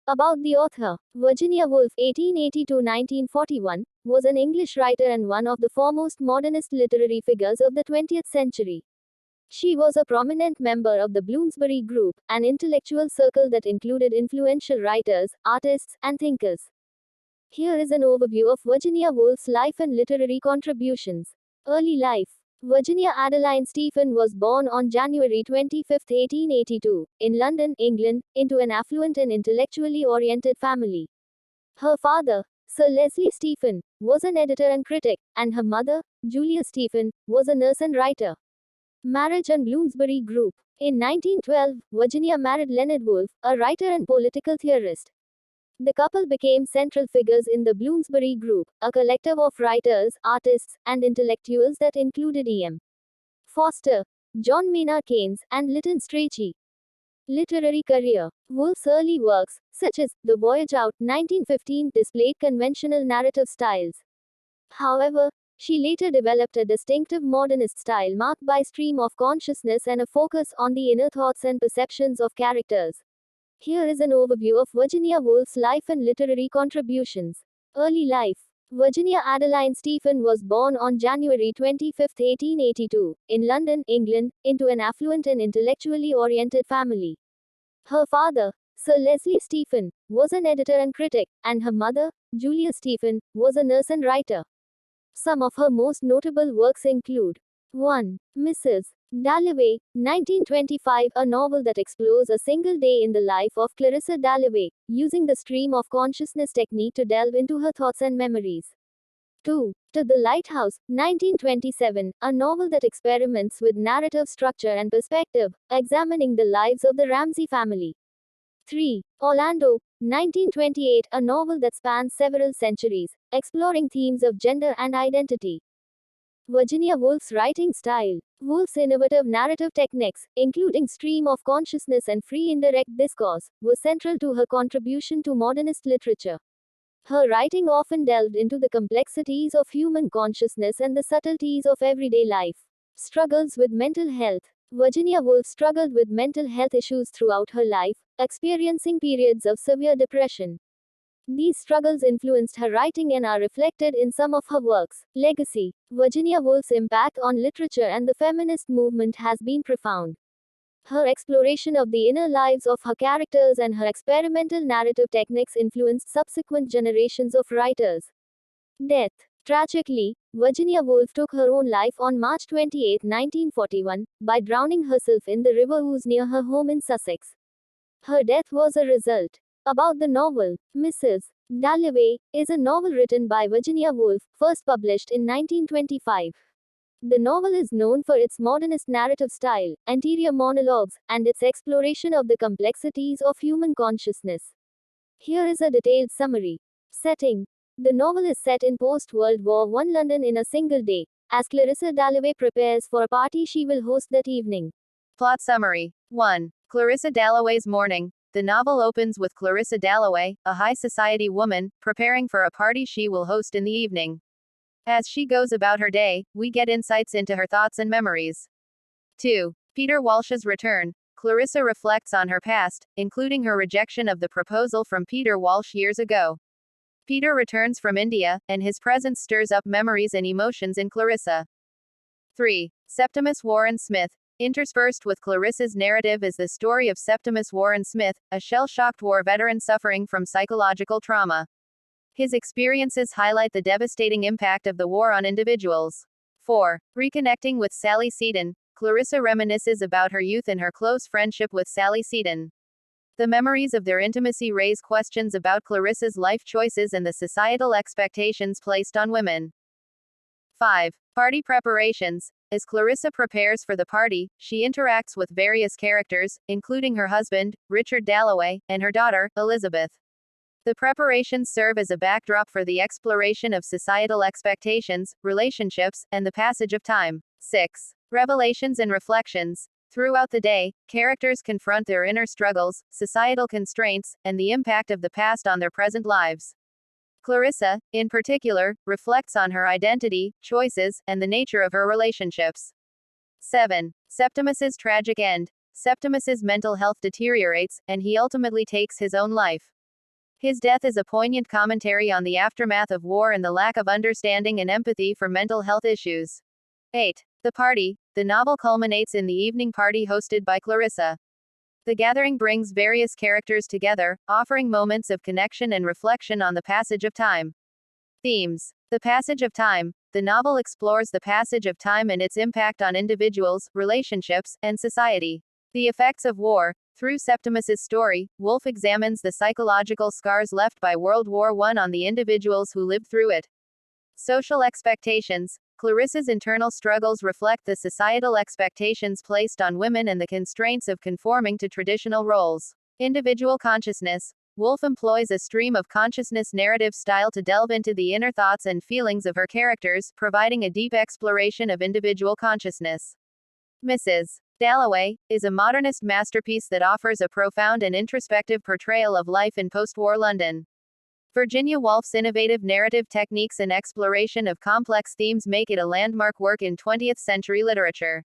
About the author, Virginia Woolf (1880–1941) was an English writer and one of the foremost modernist literary figures of the 20th century. She was a prominent member of the Bloomsbury Group, an intellectual circle that included influential writers, artists, and thinkers. Here is an overview of Virginia Woolf's life and literary contributions. Early life. Virginia Adeline Stephen was born on January 25, 1882, in London, England, into an affluent and intellectually oriented family. Her father, Sir Leslie Stephen, was an editor and critic, and her mother, Julia Stephen, was a nurse and writer. Marriage and Bloomsbury Group. In 1912, Virginia married Leonard Woolf, a writer and political theorist. The couple became central figures in the Bloomsbury Group, a collective of writers, artists, and intellectuals that included E.M. Foster, John Maynard Keynes, and Lytton Strachey. Literary career. Woolf's early works, such as The Voyage Out, 1915, displayed conventional narrative styles. However, she later developed a distinctive modernist style marked by stream of consciousness and a focus on the inner thoughts and perceptions of characters. Here is an overview of Virginia Woolf's life and literary contributions. Early life. Virginia Adeline Stephen was born on January 25, 1882, in London, England, into an affluent and intellectually oriented family. Her father, Sir Leslie Stephen, was an editor and critic, and her mother, Julia Stephen, was a nurse and writer. Some of her most notable works include 1. Mrs.Dollaway, 1925, a novel that explores a single day in the life of Clarissa Dalloway, using the stream of consciousness technique to delve into her thoughts and memories. 2. To the Lighthouse, 1927, a novel that experiments with narrative structure and perspective, examining the lives of the Ramsay family. 3. Orlando, 1928, a novel that spans several centuries, exploring themes of gender and identity. Virginia Woolf's writing style. Woolf's innovative narrative techniques, including stream of consciousness and free indirect discourse, were central to her contribution to modernist literature. Her writing often delved into the complexities of human consciousness and the subtleties of everyday life. Struggles with mental health. Virginia Woolf struggled with mental health issues throughout her life, experiencing periods of severe depression. These struggles influenced her writing and are reflected in some of her works. Legacy. Virginia Woolf's impact on literature and the feminist movement has been profound. Her exploration of the inner lives of her characters and her experimental narrative techniques influenced subsequent generations of writers. Death. Tragically, Virginia Woolf took her own life on March 28, 1941, by drowning herself in the River Ouse near her home in Sussex. Her death was a result. About the novel, Mrs.Dollaway is a novel written by Virginia Woolf, first published in 1925. The novel is known for its modernist narrative style, interior monologues, and its exploration of the complexities of human consciousness. Here is a detailed summary. Setting. The novel is set in post-World War I London in a single day, as Clarissa Dalloway prepares for a party she will host that evening. Plot summary. 1. Clarissa Dalloway's morning. The novel opens with Clarissa Dalloway, a high society woman, preparing for a party she will host in the evening. As she goes about her day, we get insights into her thoughts and memories. 2. Peter Walsh's return. Clarissa reflects on her past, including her rejection of the proposal from Peter Walsh years ago. Peter returns from India, and his presence stirs up memories and emotions in Clarissa. 3. Septimus Warren Smith. Interspersed with Clarissa's narrative is the story of Septimus Warren Smith, a shell-shocked war veteran suffering from psychological trauma. His experiences highlight the devastating impact of the war on individuals. 4. Reconnecting with Sally Seton. Clarissa reminisces about her youth and her close friendship with Sally Seton. The memories of their intimacy raise questions about Clarissa's life choices and the societal expectations placed on women. 5. Party preparations. As Clarissa prepares for the party, she interacts with various characters, including her husband, Richard Dalloway, and her daughter, Elizabeth. The preparations serve as a backdrop for the exploration of societal expectations, relationships, and the passage of time. 6. Revelations and reflections. Throughout the day, characters confront their inner struggles, societal constraints, and the impact of the past on their present lives. Clarissa, in particular, reflects on her identity, choices, and the nature of her relationships. 7. Septimus's tragic end. Septimus's mental health deteriorates, and he ultimately takes his own life. His death is a poignant commentary on the aftermath of war and the lack of understanding and empathy for mental health issues. 8. The party. The novel culminates in the evening party hosted by Clarissa. The gathering brings various characters together, offering moments of connection and reflection on the passage of time. Themes. The passage of time. The novel explores the passage of time and its impact on individuals, relationships, and society. The effects of war. Through Septimus's story, Woolf examines the psychological scars left by World War I on the individuals who lived through it. Social expectations. Clarissa's internal struggles reflect the societal expectations placed on women and the constraints of conforming to traditional roles. Individual consciousness. Woolf employs a stream of consciousness narrative style to delve into the inner thoughts and feelings of her characters, providing a deep exploration of individual consciousness. Mrs.Dollaway is a modernist masterpiece that offers a profound and introspective portrayal of life in post-war London. Virginia Woolf's innovative narrative techniques and exploration of complex themes make it a landmark work in 20th century literature.